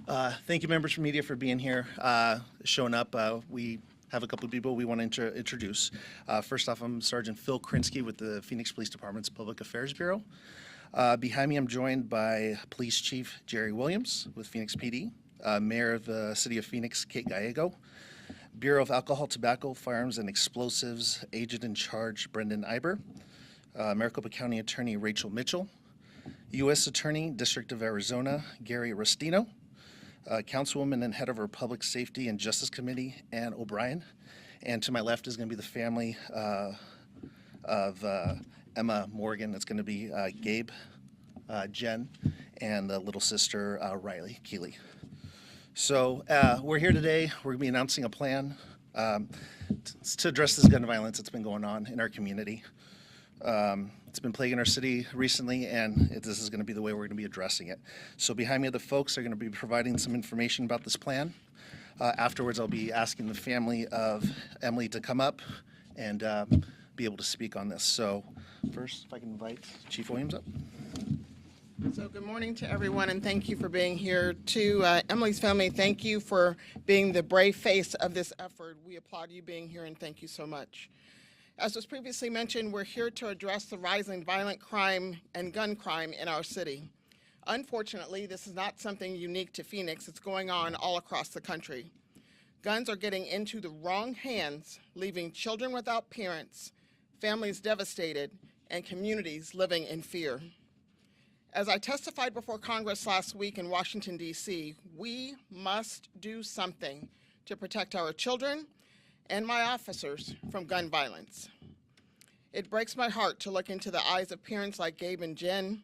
Thank you, members from media, for being here, showing up. We have a couple of people we want to introduce. First off, I'm Sergeant Phil Krinsky with the Phoenix Police Department's Public Affairs Bureau. Behind me, I'm joined by Police Chief Jerry Williams with Phoenix PD, Mayor of the City of Phoenix, Kate Gallego, Bureau of Alcohol, Tobacco, Firearms, and Explosives Agent in Charge Brendan Iber, Maricopa County Attorney Rachel Mitchell, U.S. Attorney, District of Arizona, Gary Restino, Councilwoman and head of our Public Safety and Justice Committee, Ann O'Brien. And to my left is going to be the family of Emma Morgan. It's going to be Gabe, Jen, and little sister Riley Keeley. So we're here today. We're going to be announcing a plan to address this gun violence that's been going on in our community. It's been plaguing our city recently, and this is going to be the way we're going to be addressing it. So behind me, the folks are going to be providing some information about this plan. Afterwards, I'll be asking the family of Emily to come up and be able to speak on this. So first, if I can invite Chief Williams up. So good morning to everyone, and thank you for being here. To Emily's family, thank you for being the brave face of this effort. We applaud you being here, and thank you so much. As was previously mentioned, we're here to address the rising violent crime and gun crime in our city. Unfortunately, this is not something unique to Phoenix. It's going on all across the country. Guns are getting into the wrong hands, leaving children without parents, families devastated, and communities living in fear. As I testified before Congress last week in Washington, D.C., we must do something to protect our children and my officers from gun violence. It breaks my heart to look into the eyes of parents like Gabe and Jen,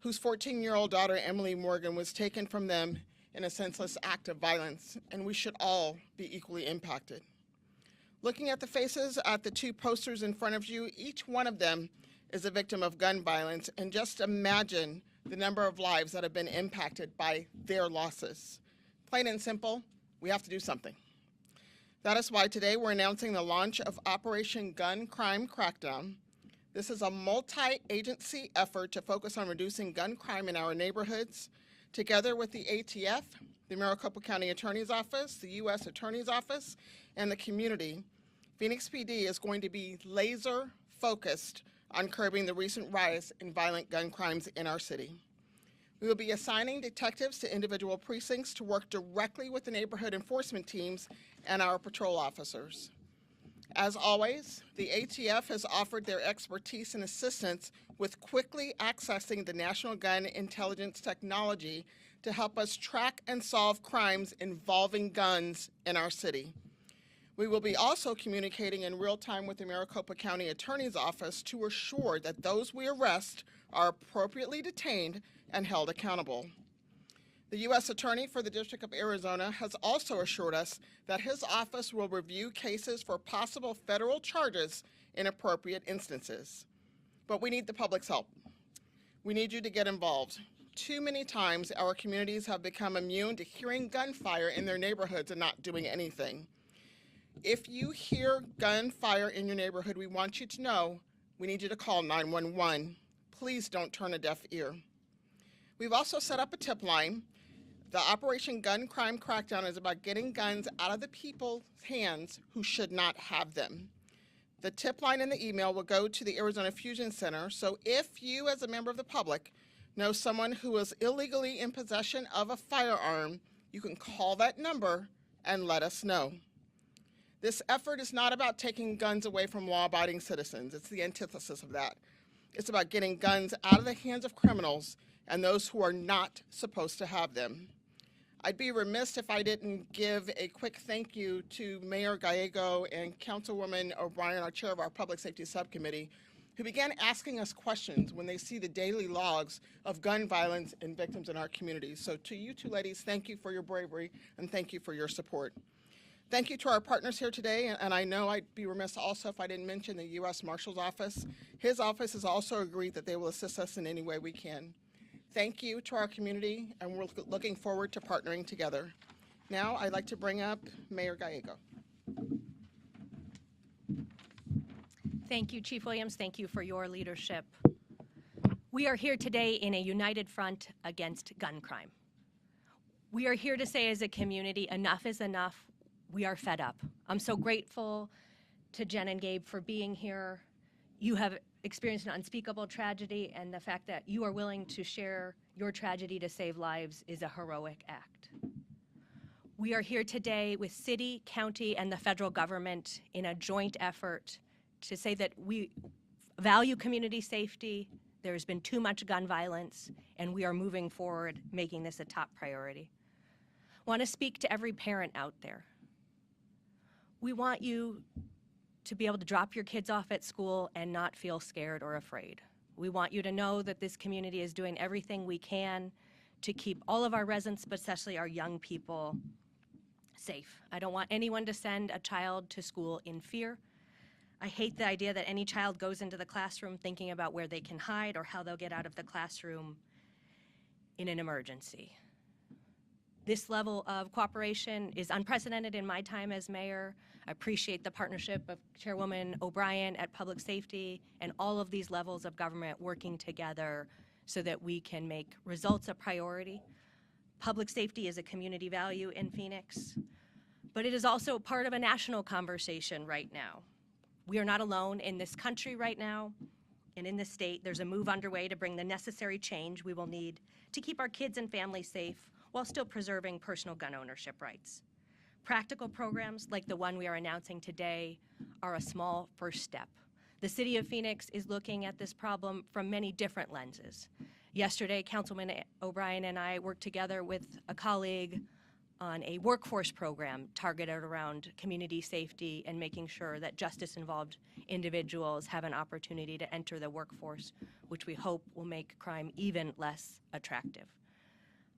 whose 14-year-old daughter, Emily Morgan, was taken from them in a senseless act of violence, and we should all be equally impacted. Looking at the faces at the two posters in front of you, each one of them is a victim of gun violence, and just imagine the number of lives that have been impacted by their losses. Plain and simple, we have to do something. That is why today we're announcing the launch of Operation Gun Crime Crackdown. This is a multi-agency effort to focus on reducing gun crime in our neighborhoods. Together with the ATF, the Maricopa County Attorney's Office, the U.S. Attorney's Office, and the community, Phoenix PD is going to be laser focused on curbing the recent rise in violent gun crimes in our city. We will be assigning detectives to individual precincts to work directly with the neighborhood enforcement teams and our patrol officers. As always, the ATF has offered their expertise and assistance with quickly accessing the National Gun Intelligence Technology to help us track and solve crimes involving guns in our city. We will be also communicating in real time with the Maricopa County Attorney's Office to assure that those we arrest are appropriately detained and held accountable. The U.S. Attorney for the District of Arizona has also assured us that his office will review cases for possible federal charges in appropriate instances. But we need the public's help. We need you to get involved. Too many times our communities have become immune to hearing gunfire in their neighborhoods and not doing anything. If you hear gunfire in your neighborhood, we want you to know we need you to call 911. Please don't turn a deaf ear. We've also set up a tip line. The Operation Gun Crime Crackdown is about getting guns out of the people's hands who should not have them. The tip line in the email will go to the Arizona Fusion Center, so if you, as a member of the public, know someone who is illegally in possession of a firearm, you can call that number and let us know. This effort is not about taking guns away from law-abiding citizens. It's the antithesis of that. It's about getting guns out of the hands of criminals and those who are not supposed to have them. I'd be remiss if I didn't give a quick thank you to Mayor Gallego and Councilwoman O'Brien, our chair of our Public Safety Subcommittee, who began asking us questions when they see the daily logs of gun violence and victims in our communities. So to you two ladies, thank you for your bravery and thank you for your support. Thank you to our partners here today, and I know I'd be remiss also if I didn't mention the U.S. Marshal's Office. His office has also agreed that they will assist us in any way we can. Thank you to our community, and we're looking forward to partnering together. Now, I'd like to bring up Mayor Gallego. Thank you, Chief Williams. Thank you for your leadership. We are here today in a united front against gun crime. We are here to say as a community, enough is enough. We are fed up. I'm so grateful to Jen and Gabe for being here. You have experienced an unspeakable tragedy, and the fact that you are willing to share your tragedy to save lives is a heroic act. We are here today with city, county, and the federal government in a joint effort to say that we value community safety. There's been too much gun violence, and we are moving forward, making this a top priority. I want to speak to every parent out there. We want you to be able to drop your kids off at school and not feel scared or afraid. We want you to know that this community is doing everything we can to keep all of our residents, but especially our young people, safe. I don't want anyone to send a child to school in fear. I hate the idea that any child goes into the classroom thinking about where they can hide or how they'll get out of the classroom in an emergency. This level of cooperation is unprecedented in my time as mayor. I appreciate the partnership of Chairwoman O'Brien at Public Safety and all of these levels of government working together so that we can make results a priority. Public safety is a community value in Phoenix, but it is also part of a national conversation right now. We are not alone in this country right now, and in the state, there's a move underway to bring the necessary change we will need to keep our kids and families safe while still preserving personal gun ownership rights. Practical programs like the one we are announcing today are a small first step. The City of Phoenix is looking at this problem from many different lenses. Yesterday, Councilwoman O'Brien and I worked together with a colleague on a workforce program targeted around community safety and making sure that justice-involved individuals have an opportunity to enter the workforce, which we hope will make crime even less attractive.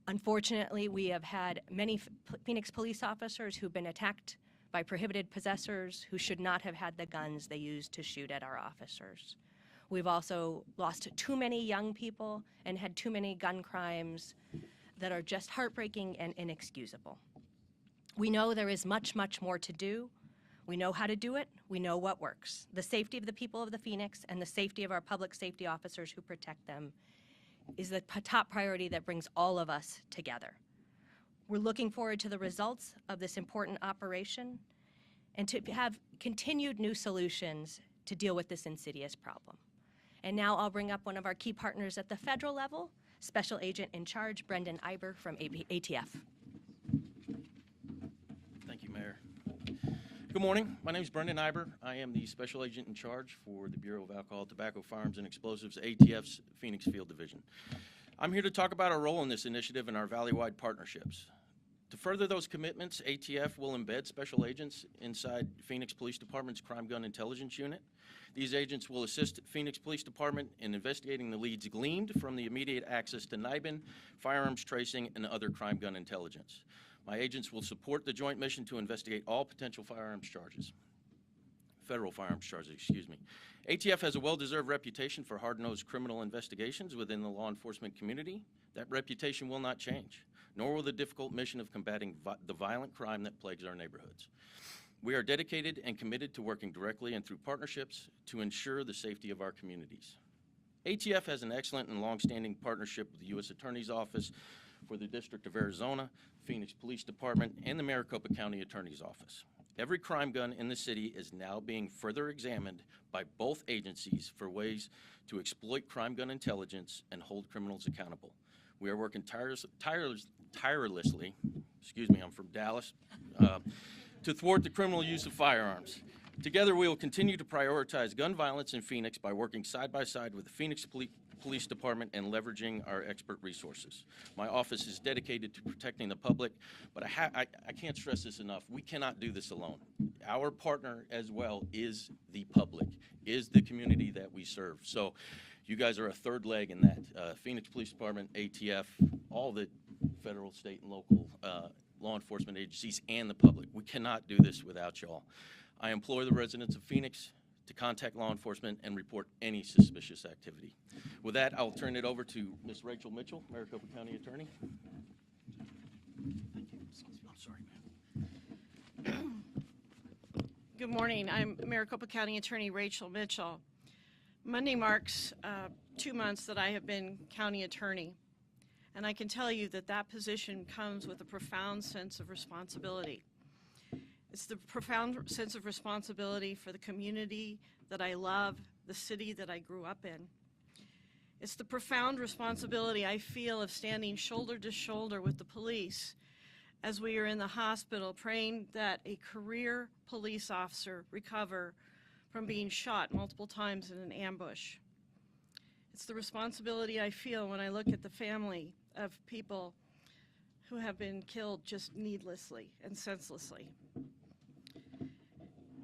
Unfortunately, we have had many Phoenix police officers who've been attacked by prohibited possessors who should not have had the guns they used to shoot at our officers. We've also lost too many young people and had too many gun crimes that are just heartbreaking and inexcusable. We know there is much, much more to do. We know how to do it. We know what works. The safety of the people of the Phoenix and the safety of our public safety officers who protect them is the top priority that brings all of us together. We're looking forward to the results of this important operation and to have continued new solutions to deal with this insidious problem. And now I'll bring up one of our key partners at the federal level, Special Agent in Charge, Brendan Iber from ATF. Thank you, Mayor. Good morning. My name is Brendan Iber. I am the Special Agent in Charge for the Bureau of Alcohol, Tobacco, Firearms, and Explosives, ATF's Phoenix Field Division. I'm here to talk about our role in this initiative and our valley-wide partnerships. To further those commitments, ATF will embed special agents inside Phoenix Police Department's Crime Gun Intelligence Unit. These agents will assist Phoenix Police Department in investigating the leads gleaned from the immediate access to NIBIN, firearms tracing, and other crime gun intelligence. My agents will support the joint mission to investigate all potential firearms charges. Federal firearms charges, excuse me. ATF has a well-deserved reputation for hard-nosed criminal investigations within the law enforcement community. That reputation will not change, nor will the difficult mission of combating the violent crime that plagues our neighborhoods. We are dedicated and committed to working directly and through partnerships to ensure the safety of our communities. ATF has an excellent and long-standing partnership with the U.S. Attorney's Office for the District of Arizona, Phoenix Police Department, and the Maricopa County Attorney's Office. Every crime gun in the city is now being further examined by both agencies for ways to exploit crime gun intelligence and hold criminals accountable. We are working tirelessly, excuse me, I'm from Dallas, to thwart the criminal use of firearms. Together, we will continue to prioritize gun violence in Phoenix by working side by side with the Phoenix Police Department and leveraging our expert resources. My office is dedicated to protecting the public, but I can't stress this enough. We cannot do this alone. Our partner as well is the public, is the community that we serve. So you guys are a third leg in that. Phoenix Police Department, ATF, all the federal, state, and local law enforcement agencies, and the public. We cannot do this without y'all. I implore the residents of Phoenix to contact law enforcement and report any suspicious activity. With that, I'll turn it over to Ms. Rachel Mitchell, Maricopa County Attorney. Thank you. Excuse me. I'm sorry, ma'am. Good morning. I'm Maricopa County Attorney Rachel Mitchell. Monday marks 2 months that I have been county attorney. And I can tell you that that position comes with a profound sense of responsibility. It's the profound sense of responsibility for the community that I love, the city that I grew up in. It's the profound responsibility I feel of standing shoulder to shoulder with the police as we are in the hospital praying that a career police officer recover from being shot multiple times in an ambush. It's the responsibility I feel when I look at the family of people who have been killed just needlessly and senselessly.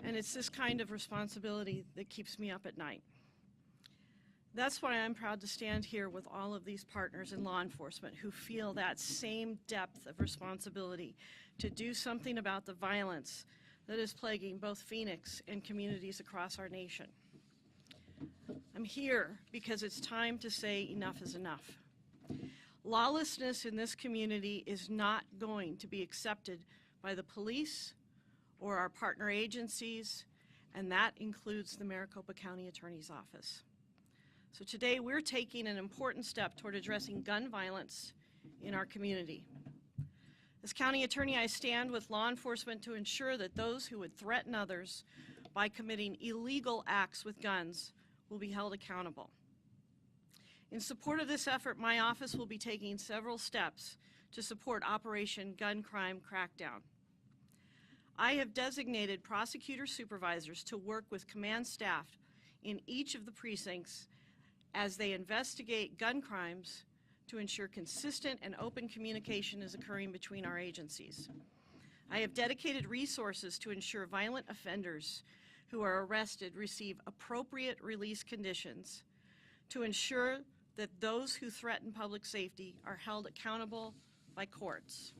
And it's this kind of responsibility that keeps me up at night. That's why I'm proud to stand here with all of these partners in law enforcement who feel that same depth of responsibility to do something about the violence that is plaguing both Phoenix and communities across our nation. I'm here because it's time to say enough is enough. Lawlessness in this community is not going to be accepted by the police or our partner agencies, and that includes the Maricopa County Attorney's Office. So today we're taking an important step toward addressing gun violence in our community. As county attorney, I stand with law enforcement to ensure that those who would threaten others by committing illegal acts with guns will be held accountable. In support of this effort, my office will be taking several steps to support Operation Gun Crime Crackdown. I have designated prosecutor supervisors to work with command staff in each of the precincts as they investigate gun crimes to ensure consistent and open communication is occurring between our agencies. I have dedicated resources to ensure violent offenders who are arrested receive appropriate release conditions, to ensure that those who threaten public safety are held accountable by courts.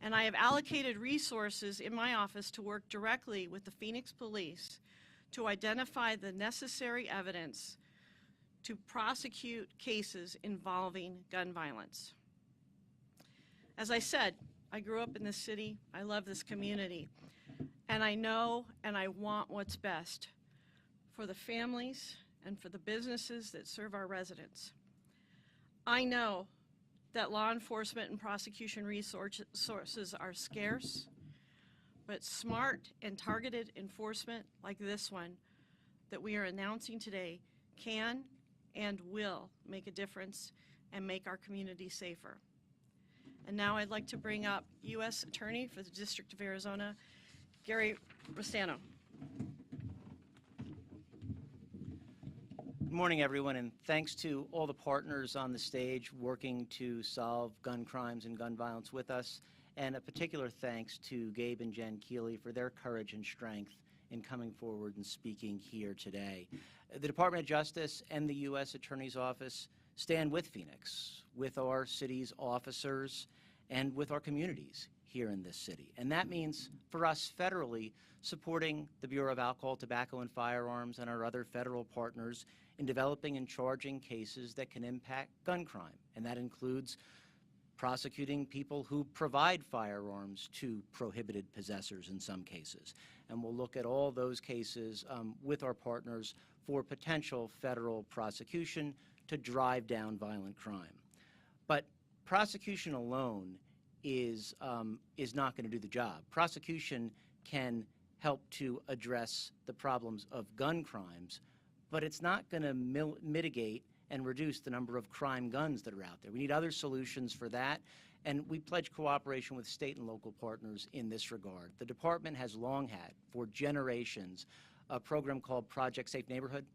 And I have allocated resources in my office to work directly with the Phoenix Police to identify the necessary evidence to prosecute cases involving gun violence. As I said, I grew up in this city, I love this community, and I know and I want what's best for the families and for the businesses that serve our residents. I know that law enforcement and prosecution resources are scarce, but smart and targeted enforcement like this one that we are announcing today can and will make a difference and make our community safer. And now I'd like to bring up U.S. Attorney for the District of Arizona, Gary Rostano. Good morning, everyone, and thanks to all the partners on the stage working to solve gun crimes and gun violence with us, and a particular thanks to Gabe and Jen Keeley for their courage and strength in coming forward and speaking here today. The Department of Justice and the U.S. Attorney's Office stand with Phoenix, with our city's officers, and with our communities here in this city. And that means, for us federally, supporting the Bureau of Alcohol, Tobacco, and Firearms and our other federal partners in developing and charging cases that can impact gun crime. And that includes prosecuting people who provide firearms to prohibited possessors in some cases. And we'll look at all those cases with our partners for potential federal prosecution to drive down violent crime. But prosecution alone is not going to do the job. Prosecution can help to address the problems of gun crimes, but it's not going to mitigate and reduce the number of crime guns that are out there. We need other solutions for that, and we pledge cooperation with state and local partners in this regard. The department has long had, for generations, a program called Project Safe Neighborhood,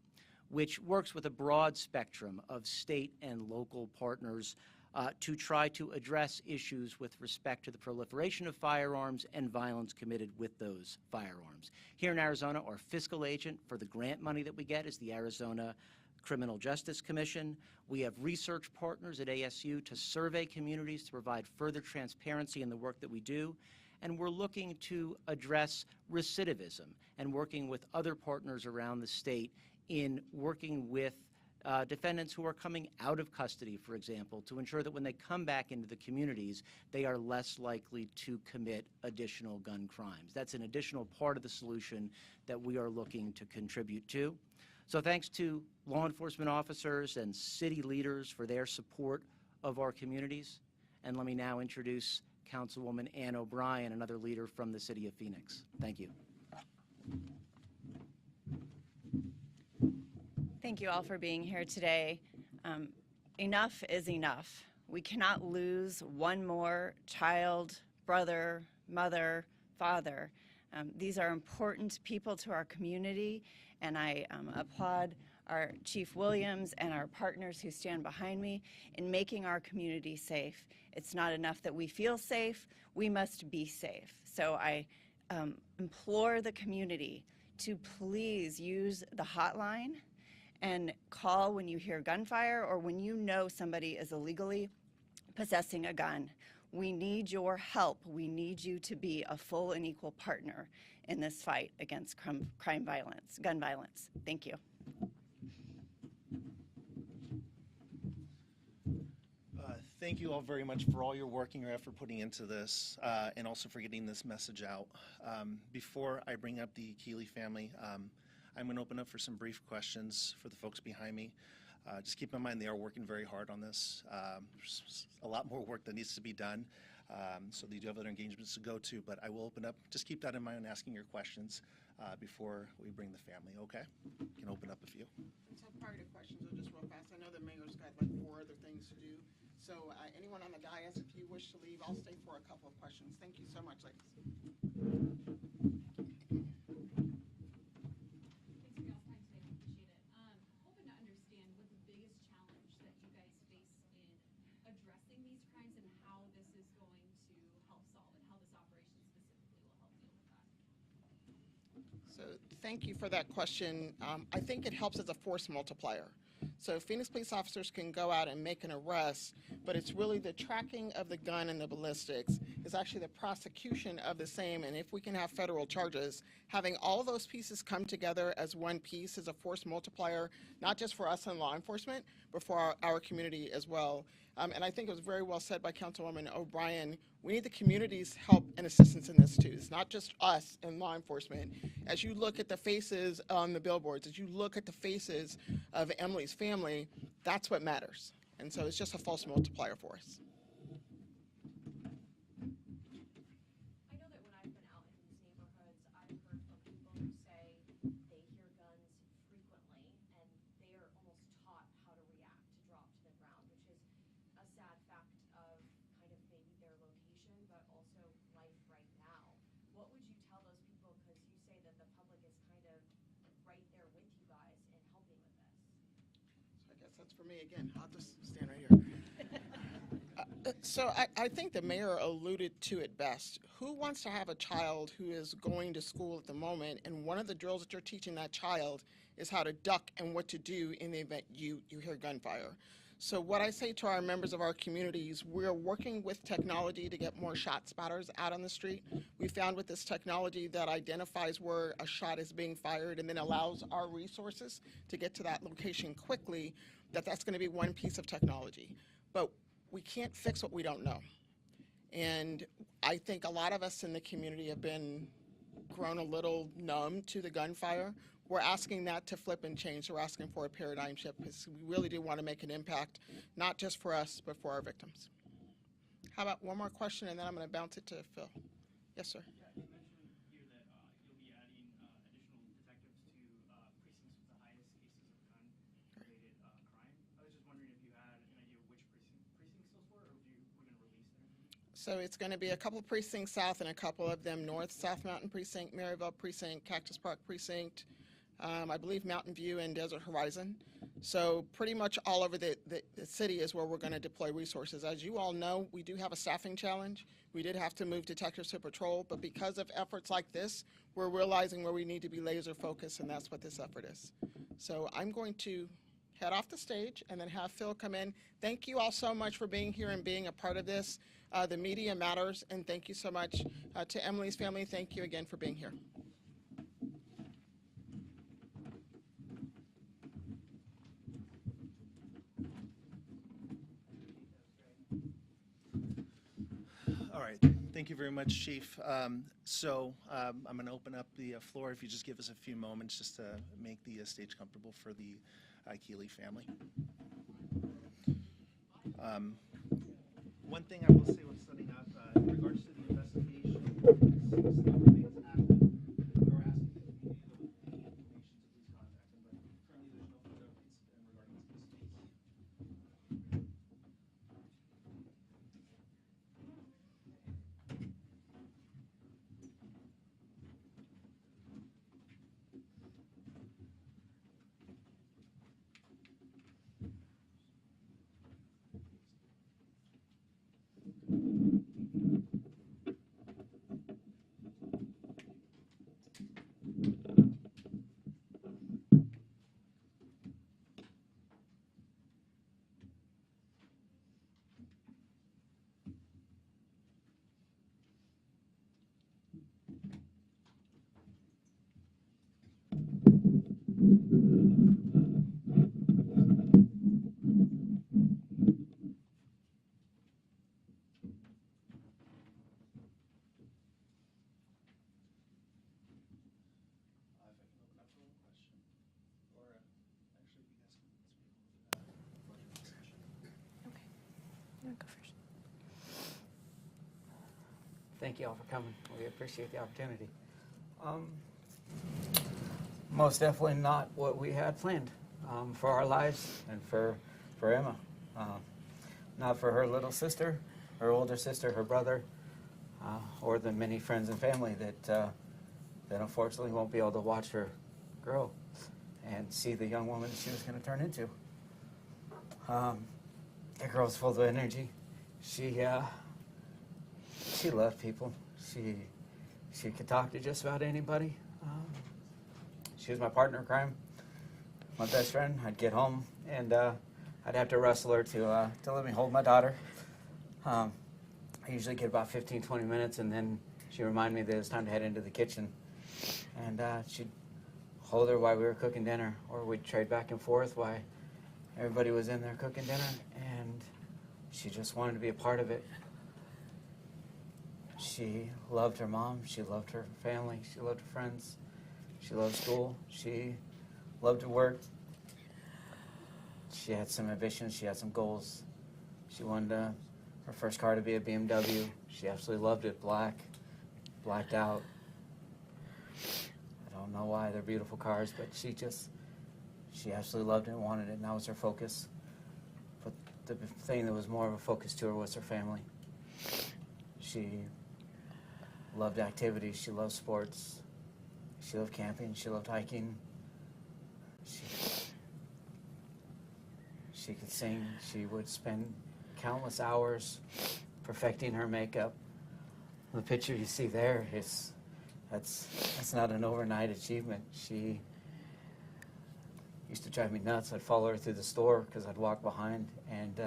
which works with a broad spectrum of state and local partners to try to address issues with respect to the proliferation of firearms and violence committed with those firearms. Here in Arizona, our fiscal agent for the grant money that we get is the Arizona Criminal Justice Commission. We have research partners at ASU to survey communities to provide further transparency in the work that we do. And we're looking to address recidivism and working with other partners around the state in working with defendants who are coming out of custody, for example, to ensure that when they come back into the communities, they are less likely to commit additional gun crimes. That's an additional part of the solution that we are looking to contribute to. So thanks to law enforcement officers and city leaders for their support of our communities. And let me now introduce Councilwoman Ann O'Brien, another leader from the city of Phoenix. Thank you. Thank you all for being here today. Enough is enough. We cannot lose one more child, brother, mother, father. These are important people to our community, and I applaud our Chief Williams and our partners who stand behind me in making our community safe. It's not enough that we feel safe, we must be safe. So I implore the community to please use the hotline and call when you hear gunfire or when you know somebody is illegally possessing a gun. We need your help. We need you to be a full and equal partner in this fight against gun violence. Thank you. Thank you all very much for all your work and your effort putting into this, and also for getting this message out. Before I bring up the Keeley family, I'm going to open up for some brief questions for the folks behind me. Just keep in mind they are working very hard on this. There's a lot more work that needs to be done, so they do have other engagements to go to, but I will open up. Just keep that in mind when asking your questions before we bring the family, okay? You can open up a few. And so prior to questions, just real fast, I know the mayor's got like 4 other things to do. So anyone on the dais, if you wish to leave, I'll stay for a couple of questions. Thank you so much, ladies. Thanks for y'all's time today. I appreciate it. Hoping to understand what the biggest challenge that you guys face in addressing these crimes and how this is going to help solve and how this operation specifically will help deal with that. So thank you for that question. I think it helps as a force multiplier. So Phoenix police officers can go out and make an arrest, but it's really the tracking of the gun and the ballistics is actually the prosecution of the same. And if we can have federal charges, having all those pieces come together as one piece is a force multiplier, not just for us in law enforcement, but for our community as well. And I think it was very well said by Councilwoman O'Brien. We need the community's help and assistance in this too. It's not just us in law enforcement. As you look at the faces on the billboards, as you look at the faces of Emily's family, that's what matters. And so it's just a false multiplier for us. I know that when I've been out in these neighborhoods, I've heard from people who say they hear guns frequently and they are almost taught how to react, to drop to the ground, which is a sad fact of kind of maybe their location, but also life right now. What would you tell those people, because you say that the public is kind of right there with you guys in helping with this? So I guess that's for me again. I'll just stand right here. So I think the mayor alluded to it best. Who wants to have a child who is going to school at the moment, and one of the drills that you're teaching that child is how to duck and what to do in the event you hear gunfire? So what I say to our members of our communities, we're working with technology to get more shot spotters out on the street. We found with this technology that identifies where a shot is being fired and then allows our resources to get to that location quickly, that's going to be one piece of technology. But we can't fix what we don't know. And I think a lot of us in the community have been grown a little numb to the gunfire. We're asking that to flip and change. We're asking for a paradigm shift because we really do want to make an impact, not just for us, but for our victims. How about one more question, and then I'm going to bounce it to Phil. Yes, sir. Yeah, you mentioned here that you'll be adding additional detectives to precincts with the highest cases of gun-related crime. I was just wondering if you had an idea of which precincts those were, or if you were going to release their information. So it's going to be a couple precincts south and a couple of them north. South Mountain Precinct, Maryville Precinct, Cactus Park Precinct, I believe Mountain View and Desert Horizon. So pretty much all over the city is where we're going to deploy resources. As you all know, we do have a staffing challenge. We did have to move detectives to patrol, but because of efforts like this, we're realizing where we need to be laser focused, and that's what this effort is. So I'm going to head off the stage and then have Phil come in. Thank you all so much for being here and being a part of this. The media matters, and thank you so much to Emily's family. Thank you again for being here. All right, thank you very much, Chief. I'm going to open up the floor if you just give us a few moments just to make the stage comfortable for the Keeley family. thing I will say when setting up, in regards to the investigation, still remains active. We are asking the community with any information to please contact them, but currently there's no further updates in regarding to this case. If I can open up for one question, or actually, you guys can speak a little bit discussion. Thank you all for coming. We appreciate the opportunity. Most definitely not what we had planned for our lives and for Emma. Not for her little sister, her older sister, her brother, or the many friends and family that unfortunately won't be able to watch her grow and see the young woman she was going to turn into. That girl's full of energy. She loved people. She could talk to just about anybody. She was my partner in crime, my best friend. I'd get home and I'd have to wrestle her to let me hold my daughter. I usually get about 15, 20 minutes, and then she'd remind me that it was time to head into the kitchen. And she'd hold her while we were cooking dinner, or we'd trade back and forth while everybody was in there cooking dinner, and she just wanted to be a part of it. She loved her mom, she loved her family, she loved her friends, she loved school, she loved to work. She had some ambitions, she had some goals. She wanted her first car to be a BMW. She absolutely loved it, blacked out. I don't know why, they're beautiful cars, but she absolutely loved it and wanted it, and that was her focus. But the thing that was more of a focus to her was her family. She loved activities, she loved sports, she loved camping, she loved hiking. She could sing. She would spend countless hours perfecting her makeup. The picture you see there that's not an overnight achievement. She used to drive me nuts. I'd follow her through the store because I'd walk behind, and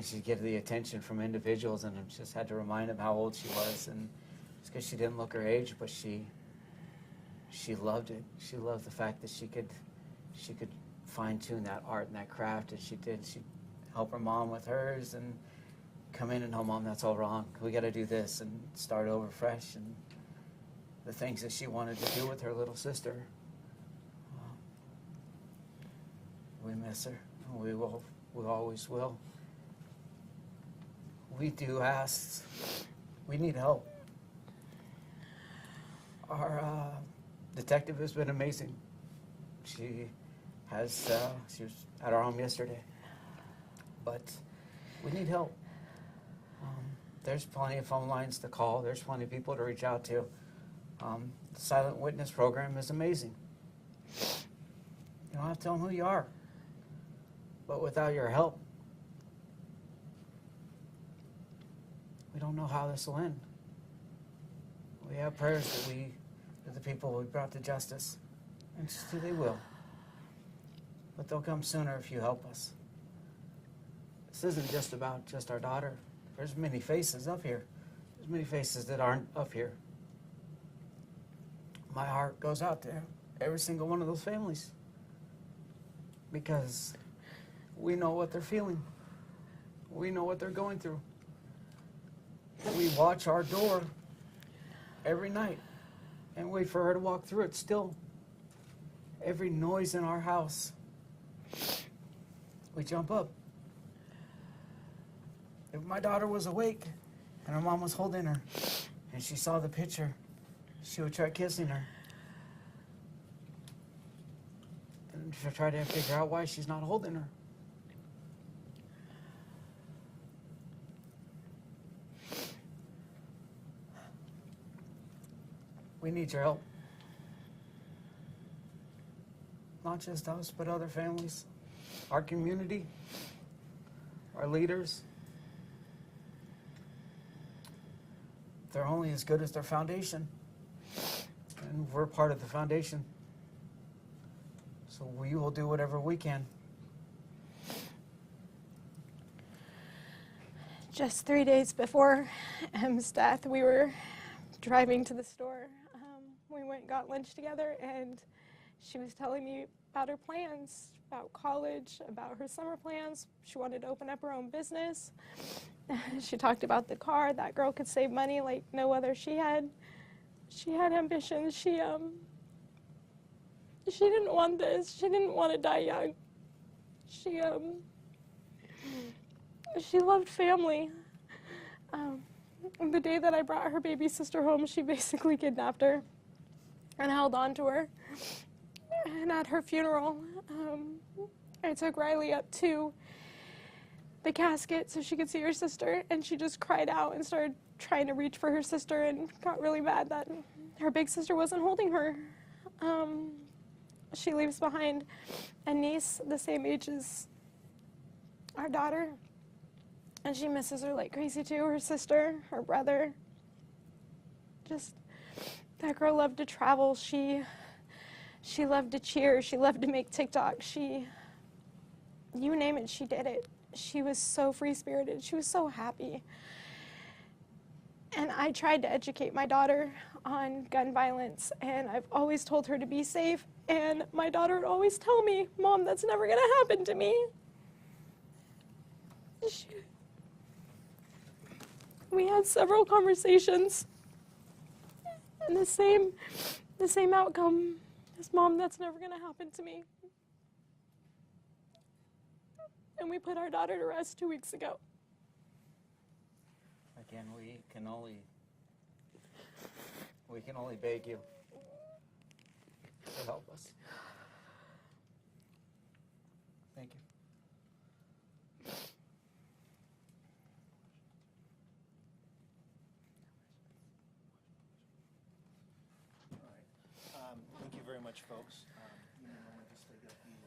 she'd get the attention from individuals, and I just had to remind them how old she was. And it's because she didn't look her age, but she loved it. She loved the fact that she could fine-tune that art and that craft, and she did. She'd help her mom with hers and come in and, "Oh, Mom, that's all wrong. We got to do this," and start over fresh. And the things that she wanted to do with her little sister, we miss her. We always will. We do ask. We need help. Our detective has been amazing. She was at our home yesterday, but we need help. There's plenty of phone lines to call. There's plenty of people to reach out to. The Silent Witness program is amazing. You don't have to tell them who you are, but without your help, we don't know how this will end. We have prayers that the people we brought to justice, and they will. But they'll come sooner if you help us. This isn't just about our daughter. There's many faces up here. There's many faces that aren't up here. My heart goes out to every single one of those families, because we know what they're feeling. We know what they're going through. We watch our door every night and wait for her to walk through it still. Every noise in our house, we jump up. if my daughter was awake and her mom was holding her and she saw the picture, she would try kissing her. And to try to figure out why she's not holding her. We need your help. Not just us, but other families, our community, our leaders. They're only as good as their foundation. And we're part of the foundation. So we will do whatever we can. Just 3 days before M's death, we were driving to the store. We went and got lunch together, and she was telling me about her plans, about college, about her summer plans. She wanted to open up her own business. She talked about the car. That girl could save money like no other. She had ambitions. She didn't want this. She didn't want to die young. She loved family. The day that I brought her baby sister home, she basically kidnapped her and held on to her. And at her funeral, I took Riley up to the casket so she could see her sister, and she just cried out and started trying to reach for her sister and got really mad that her big sister wasn't holding her. She leaves behind a niece the same age as our daughter, and she misses her like crazy too, her sister, her brother. Just, that girl loved to travel. She loved to cheer. She loved to make TikTok. You name it, she did it. She was so free-spirited. She was so happy. And I tried to educate my daughter on gun violence, and I've always told her to be safe. And my daughter would always tell me, "Mom, that's never going to happen to me." We had several conversations, and the same outcome is, "Mom, that's never going to happen to me." And we put our daughter to rest 2 weeks ago. Again, we can only beg you to help us. Thank you. All right. Thank you very much, folks. You may want to just take up the